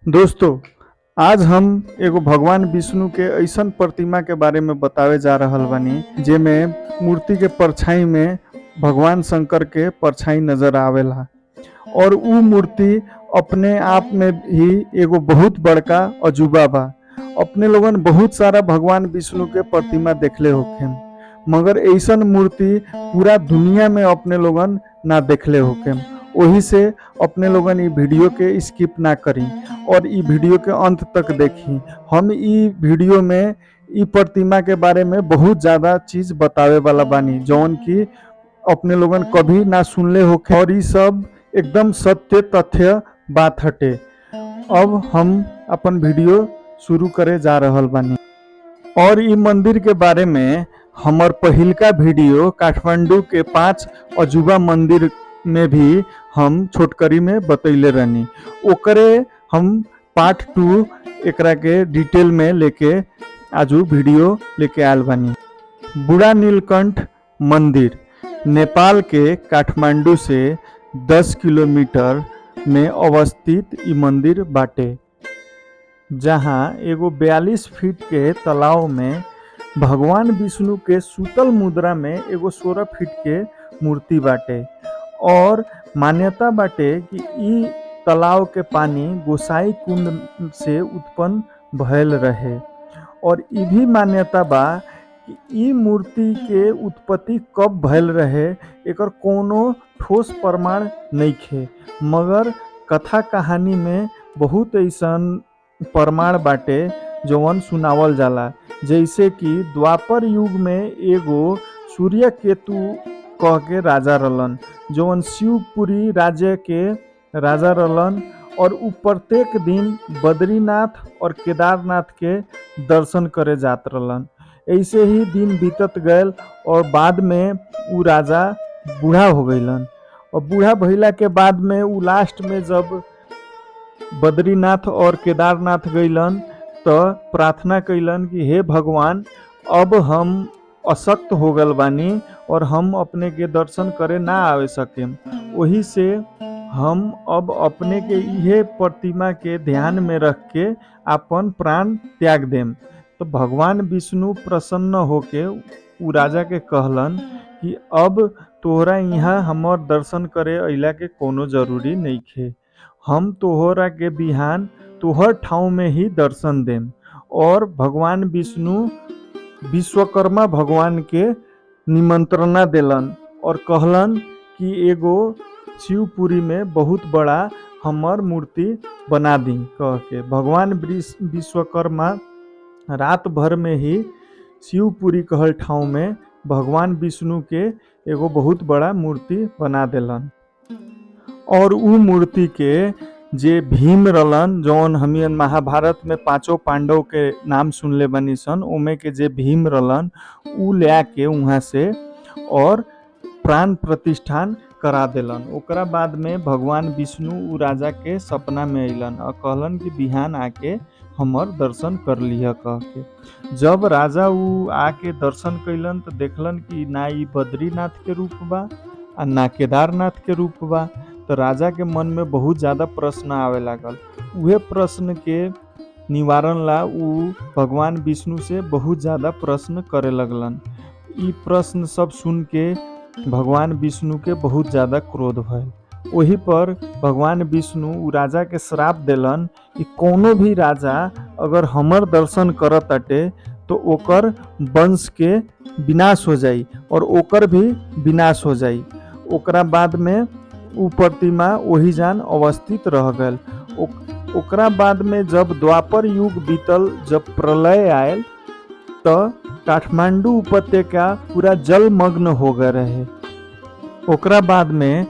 दोस्तों, आज हम एगो भगवान विष्णु के ऐसन प्रतिमा के बारे में बतावे जा रहल बानी जेमे मूर्ति के परछाई में भगवान शंकर के परछाई नजर आवेला और उ मूर्ति अपने आप में ही एगो बहुत बड़का अजूबा बा। अपने लोगन बहुत सारा भगवान विष्णु के प्रतिमा देखले होखे, मगर ऐसन मूर्ति पूरा दुनिया में अपने लोगन ना देखले होखे। वही से अपने लोगन ई वीडियो के स्किप ना करी और ई वीडियो के अंत तक देखी। हम ई वीडियो में ई प्रतिमा के बारे में बहुत ज्यादा चीज बतावे वाला बानी जौन की अपने लोगन कभी ना सुनले होखे और ई सब एकदम सत्य तथ्य बात हटे। अब हम अपन वीडियो शुरू करे जा रहल बानी और ई मंदिर के बारे में हमर पहिलका वीडियो काठमांडू के 5 अजूबा मंदिर में भी हम छोटकरी में बतैले रहनी। ओकरे हम पार्ट 2 एकरा के डिटेल में लेके आजू वीडियो लेके आयल बानी। बूढ़ा नीलकंठ मंदिर नेपाल के काठमांडू से 10 किलोमीटर में अवस्थित ई मंदिर बाटे, जहाँ एगो 42 फीट के तालाब में भगवान विष्णु के सूतल मुद्रा में एगो 16 फीट के मूर्ति बाटे और मान्यता बाटे कि ई तालाब के पानी गोसाई कुंड से उत्पन्न भयल रहे और ई भी मान्यता बा कि ई मूर्ति के उत्पत्ति कब भयल रहे एकर कोनो ठोस प्रमाण नइखे, मगर कथा कहानी में बहुत ऐसन प्रमाण बाटे जौन सुनावल जाला। जैसे कि द्वापर युग में एगो सूर्य केतु कह के राजा रहलन जौन शिवपुरी राज्य के राजा रहलन और उ प्रत्येक दिन बद्रीनाथ और केदारनाथ के दर्शन करे जात रहलन। ऐसे ही दिन बीतत गयल और बाद में उ राजा बूढ़ा हो गइलन और बूढ़ा भइला के बाद में उ लास्ट में जब बद्रीनाथ और केदारनाथ गइलन तो प्रार्थना कइलन कि हे भगवान, अब हम अशक्त हो गल बानी और हम अपने के दर्शन करे ना आवे सके, वही से हम अब अपने के इहे प्रतिमा के ध्यान में रख के अपन प्राण त्याग देम। तो भगवान विष्णु प्रसन्न होके उ राजा के कहलन कि अब तोहरा यहाँ हमर दर्शन करे अइला के कोनो जरूरी नइखे, हम तोहरा के बिहान तोहर ठाव में ही दर्शन देम। और भगवान विष्णु विश्वकर्मा भगवान के निमंत्रणा देलन और कहलन कि एगो शिवपुरी में बहुत बड़ा हमर मूर्ति बना दी कह के। भगवान विश्वकर्मा रात भर में ही शिवपुरी कहल ठाव में भगवान विष्णु के एगो बहुत बड़ा मूर्ति बना देलन और उ मूर्ति के जे भीम रहलन जौन हमियन महाभारत में 5 पांडव के नाम सुनले बनी सन, ओमे के जे भीम रहलन उ ले के वहाँ से और प्राण प्रतिष्ठान करा देलन। ओकरा बाद में भगवान विष्णु उ राजा के सपना में अइलन और कहलन कि बिहान आके हमर दर्शन कर लिह कह के। जब राजा उ आके दर्शन कैलन तो देखलन कि ना ई बद्रीनाथ के रूप बा आ ना केदारनाथ के रूप बा। तो राजा के मन में बहुत ज़्यादा प्रश्न आवे लागल। उहे प्रश्न के निवारण ला उ भगवान विष्णु से बहुत ज़्यादा प्रश्न करे लगलन। ई प्रश्न सब सुन के भगवान विष्णु के बहुत ज़्यादा क्रोध भइल। वही पर भगवान विष्णु उ राजा के श्राप देलन कि कोनो भी राजा अगर हमर दर्शन करत अटे तो ओकर वंश के विनाश हो जाई और ओकर भी विनाश हो जाई। ओकरा बाद में उ प्रतिमा वही जान अवस्थित रह गल। ओकरा बाद में जब द्वापर युग बीतल, जब प्रलय आयल तो काठमांडू उपत्यका पूरा जलमग्न हो गए रहे। ओकरा बाद में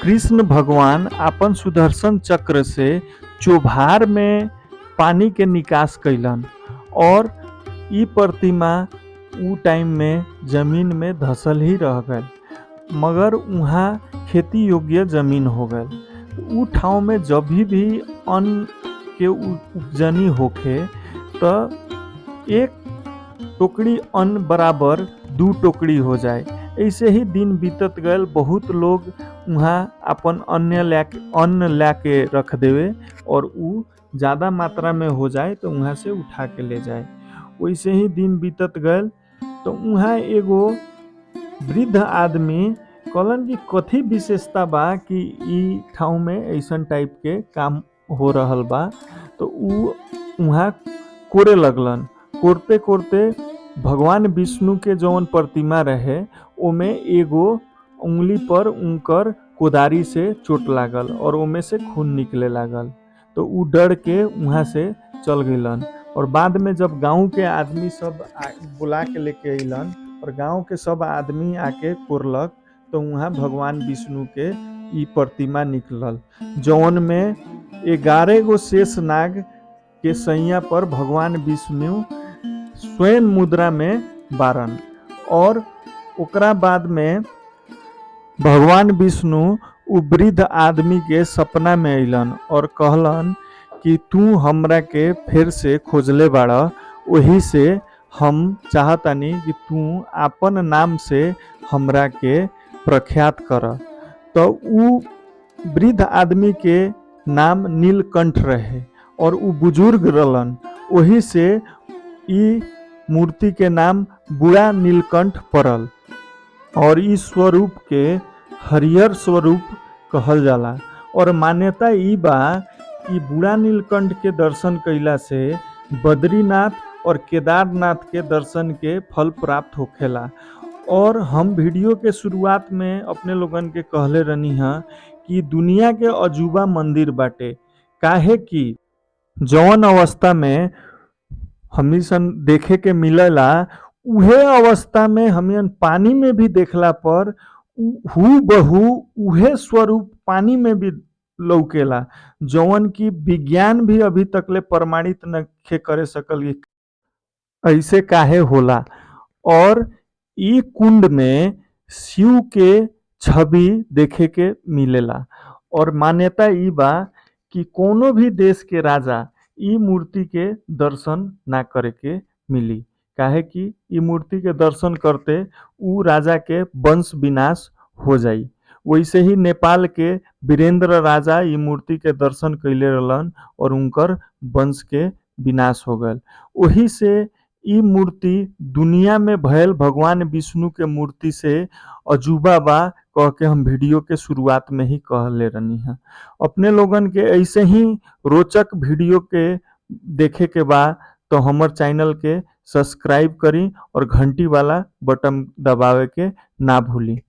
कृष्ण भगवान अपन सुदर्शन चक्र से चोभार में पानी के निकास कैलन और ई प्रतिमा उ टाइम में जमीन में धसल ही रह गए, मगर वहाँ खेती योग्य जमीन हो गए। उ ठाव में जब भी अन्न के उपजनी होखे तो 1 टोकरी अन्न बराबर 2 टोकरी हो जाए। ऐसे ही दिन बीतत गए, बहुत लोग वहाँ अपन अन्न लाके रख देवे और उ ज़्यादा मात्रा में हो जाए तो वहाँ से उठा के ले जाए। वैसे ही दिन बीतत गल तो वहाँ एगो वृद्ध आदमी कहलन कि कथी विशेषता बा कि ई ठाउँ में ऐसन टाइप के काम हो रहल बा। तो ऊ वहाँ कोरे लगलन। कोरते कोरते भगवान विष्णु के जौन प्रतिमा रहे ओमे एगो उंगली पर उनकर कोदारी से चोट लागल और ओमे से खून निकले लागल। तो ऊ डर के वहाँ से चल गइलन और बाद में जब गांव के आदमी सब बुला के लेके अइलन और गांव के सब आदमी आके कोरलक तो वहाँ भगवान विष्णु के ई प्रतिमा निकलल जौन में 11 गो शेष नाग के सैया पर भगवान विष्णु स्वयं मुद्रा में बारन। और ओकरा बाद में भगवान विष्णु उ वृद्ध आदमी के सपना में अइलन और कहलन कि तू हमरा के फिर से खोजले बाड़ा, वही से हम चाहतानी कि तू आपन नाम से हमरा के प्रख्यात कर। तो उ वृद्ध आदमी के नाम नीलकंठ रहे और उ बुजुर्ग रहलन, वही से ई मूर्ति के नाम बूढ़ा नीलकंठ पड़ल और इस स्वरूप के हरियर स्वरूप कहल जाला। और मान्यता ई बा कि बूढ़ा नीलकंठ के दर्शन कइला से बद्रीनाथ और केदारनाथ के दर्शन के फल प्राप्त होखेला। और हम वीडियो के शुरुआत में अपने लोगन के कहले रहनी है कि दुनिया के अजूबा मंदिर बाटे, काहे कि जौन अवस्था में हमनी सन देखे के मिलेला उहे अवस्था में हमियन पानी में भी देखला पर हूबहू उहे स्वरूप पानी में भी लौकेला, जौन की विज्ञान भी अभी तकले प्रमाणित नखे करे सकल ऐसे काहे होला। और ई कुंड में शिव के छवि देखे के मिलेला और मान्यता ई बा कि कोनो भी देश के राजा ई मूर्ति के दर्शन ना करे के मिली, काहे कि ई मूर्ति के दर्शन करते उ राजा के वंश विनाश हो जाई। वैसे ही नेपाल के वीरेंद्र राजा ई मूर्ति के दर्शन कैले रहलन और उनकर वंश के विनाश हो गल। वही से ई मूर्ति दुनिया में भयल भगवान विष्णु के मूर्ति से अजूबा बा कह के हम वीडियो के शुरुआत में ही कहले रहनी है। अपने लोगन के ऐसे ही रोचक वीडियो के देखे के बा तो हमर चैनल के सब्सक्राइब करी और घंटी वाला बटन दबावे के ना भूली।